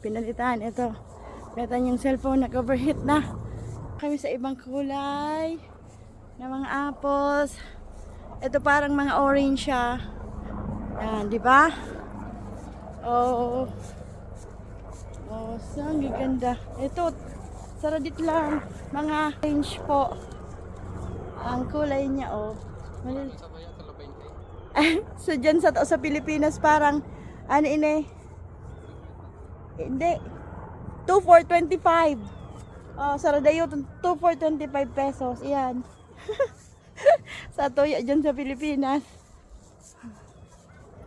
pinalitan. Ito. Pinalitan yung cellphone. Nag-overheat na. Kami sa ibang kulay na mga apples. Ito parang mga orange siya. Yan, di ba? Oh. Oh, saan ganda. Ito, saradit lang. Mga orange po. Ang kulay niya, oh. So, dyan sa Pilipinas, parang, ano ini? Hindi. 2 for 25. Oh, saradayo, 2 for 25 pesos. Iyan. Sa tuya dyan sa Pilipinas.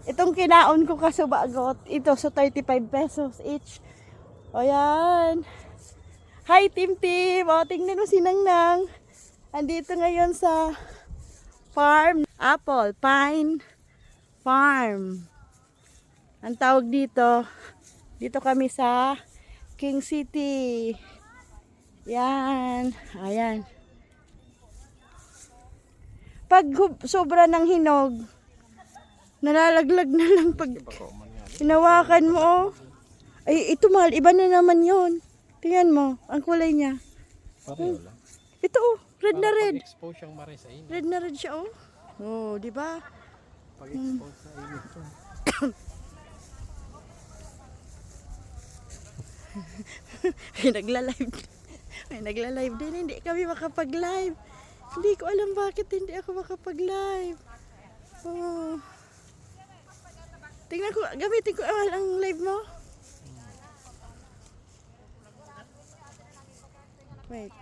Itong kinaon ko kasubagot. Ito, so 35 pesos each. O yan. Hi, Tim Tim. O, tingnan mo si Nangnang. Andito ngayon sa farm. Apple Pine Farm. Ang tawag dito. Dito kami sa King City. Yan. Ayan. Pag sobra ng hinog, nalalaglag na lang pag hinawakan mo. Oh. Ay, ito mahal. Iba na naman yon. Tingnan mo. Ang kulay niya. Ito oh. Red na red. Pag-expose siyang mare sa inyo. Red na red siya oh. Oh, di ba? Pag-expose sa inyo ito. May nagla-live. May nagla-live din. Hindi kami makapag-live. Hindi ko alam bakit hindi ako makapag-live. Oh. Tingnan ko, gamitin ko ang live mo. Wait.